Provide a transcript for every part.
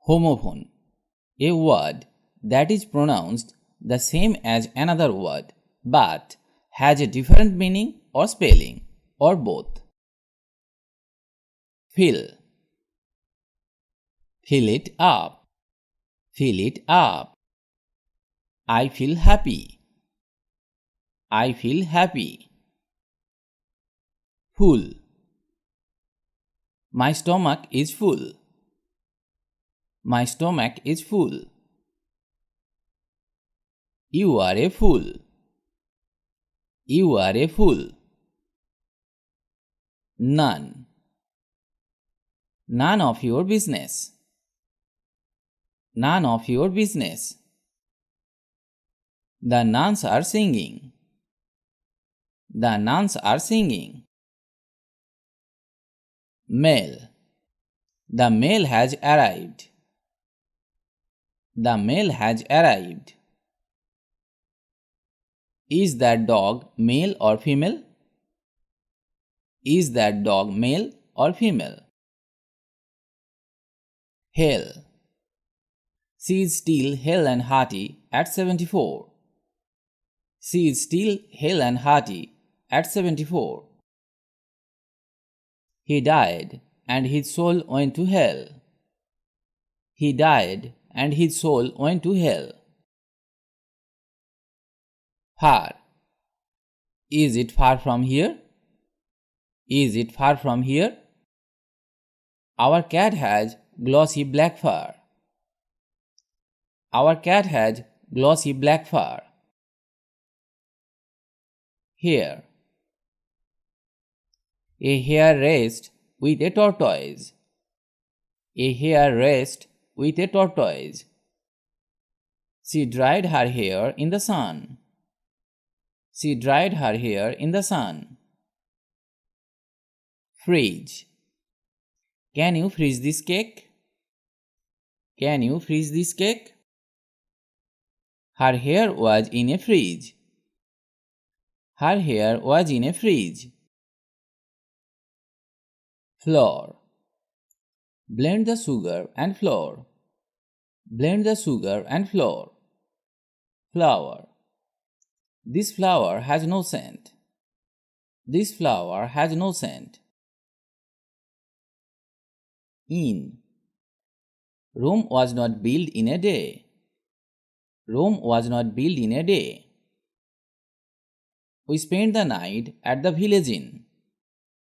Homophone, a word that is pronounced the same as another word but has a different meaning or spelling or both. Fill. Fill it up. Fill it up. I feel happy. I feel happy. Full. My stomach is full. My stomach is full. You are a fool. You are a fool. None. None of your business. None of your business. The nuns are singing. The nuns are singing. Mail. The mail has arrived. The mail has arrived. Is that dog male or female? Is that dog male or female? Hale. She is still hale and hearty at 74. She is still hale and hearty at 74. He died and his soul went to hell. He died and his soul went to hell. Far. Is it far from here? Is it far from here? Our cat has glossy black fur. Our cat has glossy black fur. Hare. A hare raced with a tortoise. A hare raced with a tortoise. She dried her hair in the sun. She dried her hair in the sun. Freeze. Can you freeze this cake? Can you freeze this cake? Her hair was in a freeze. Her hair was in a freeze. Flour. Blend the sugar and flour. Blend the sugar and flour. Flour. This flower has no scent. This flower has no scent. In. Rome was not built in a day. Rome was not built in a day. We spent the night at the village inn.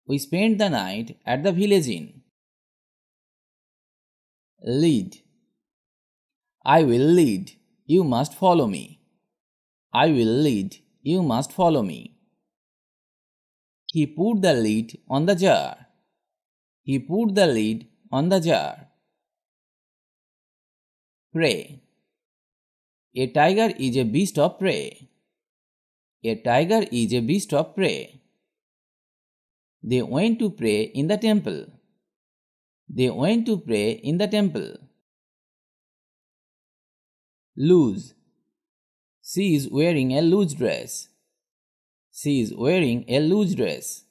We spent the night at the village inn. Lead. I will lead. You must follow me. I will lead. You must follow me. He put the lid on the jar. He put the lid on the jar. Prey. A tiger is a beast of prey. A tiger is a beast of prey. They went to pray in the temple. They went to pray in the temple. Loose. She is wearing a loose dress. She is wearing a loose dress.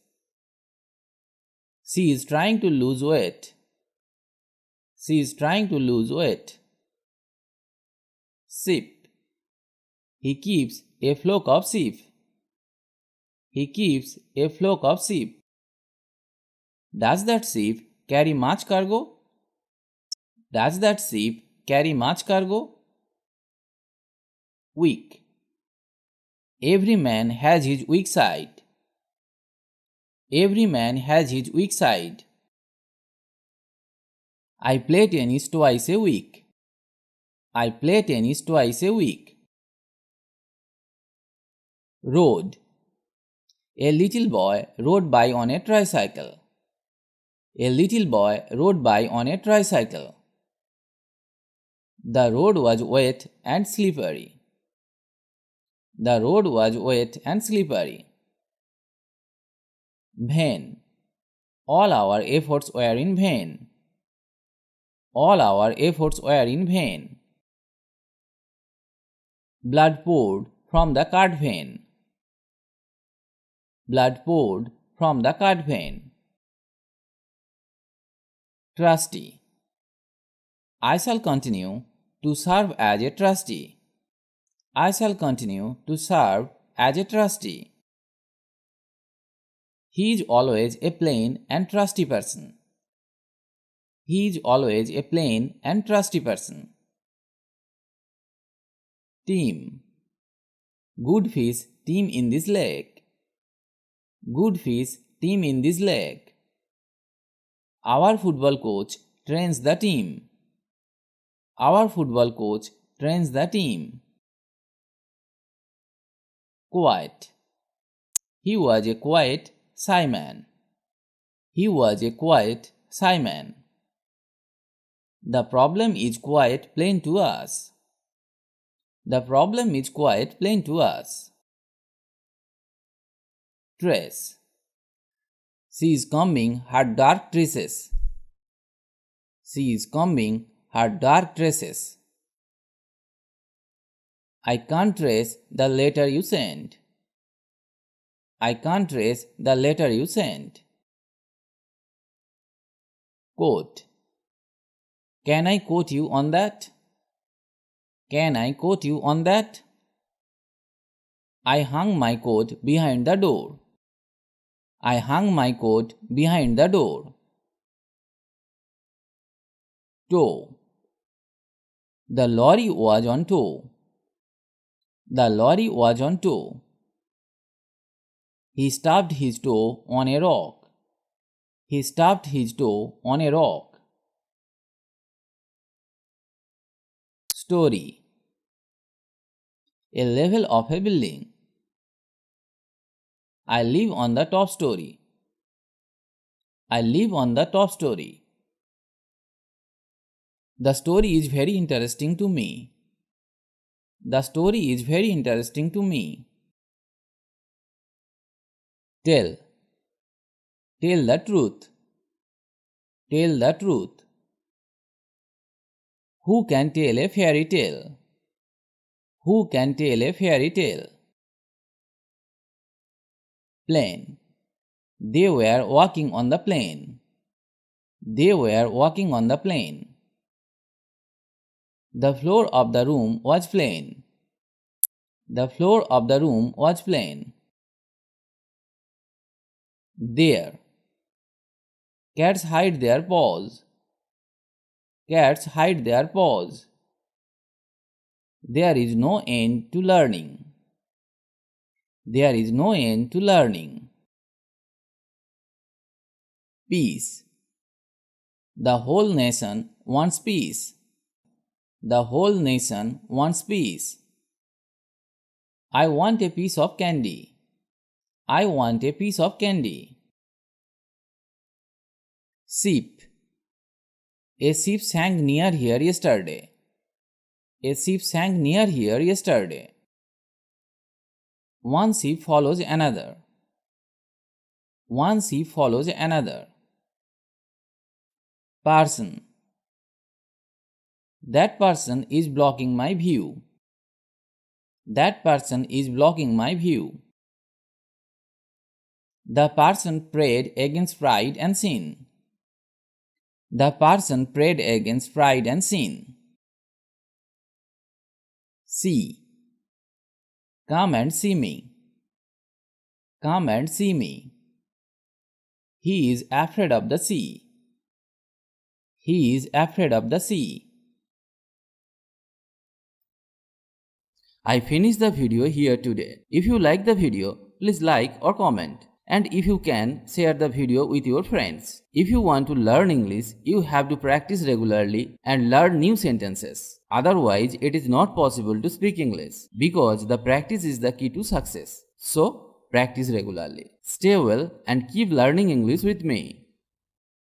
She is trying to lose weight. She is trying to lose weight. Sheep. He keeps a flock of sheep. He keeps a flock of sheep. Does that sheep carry much cargo? Does that sheep carry much cargo? Weak. Every man has his weak side. Every man has his weak side. I play tennis twice a week. I play tennis twice a week. Road. A little boy rode by on a tricycle. A little boy rode by on a tricycle. The road was wet and slippery. The road was wet and slippery. Vain. All our efforts were in vain. All our efforts were in vain. Blood poured from the cart vein. Blood poured from the cart vein. Trusty. I shall continue to serve as a trustee. I shall continue to serve as a trustee. He is always a plain and trusty person. He is always a plain and trusty person. Team. Good fish team in this lake. Good fish team in this lake. Our football coach trains the team. Our football coach trains the team. Quiet. He was a quiet, shy man. He was a quiet, shy man. The problem is quite plain to us. The problem is quite plain to us. Trace. She is combing her dark tresses. She is combing her dark tresses. I can't trace the letter you sent. I can't trace the letter you sent. Quote. Can I quote you on that? Can I quote you on that? I hung my coat behind the door. I hung my coat behind the door. Toe. The lorry was on tow. The lorry was on tow. He stubbed his toe on a rock. He stubbed his toe on a rock. Story. A level of a building. I live on the top story. I live on the top story. The story is very interesting to me. The story is very interesting to me. Tell. Tell the truth. Tell the truth. Who can tell a fairy tale? Who can tell a fairy tale? Plane. They were walking on the plane. They were walking on the plane. The floor of the room was plain. The floor of the room was plain. There. Cats hide their paws. Cats hide their paws. There is no end to learning. There is no end to learning. Peace. The whole nation wants peace. The whole nation wants peace. I want a piece of candy. I want a piece of candy. Ship. A ship sank near here yesterday. A ship sank near here yesterday. One ship follows another. One ship follows another. Person. That person is blocking my view. That person is blocking my view. The person prayed against pride and sin. The person prayed against pride and sin. See. Come and see me. Come and see me. He is afraid of the sea. He is afraid of the sea. I finished the video here today. If you like the video, please like or comment. And if you can, share the video with your friends. If you want to learn English, you have to practice regularly and learn new sentences. Otherwise, it is not possible to speak English because the practice is the key to success. So, practice regularly. Stay well and keep learning English with me.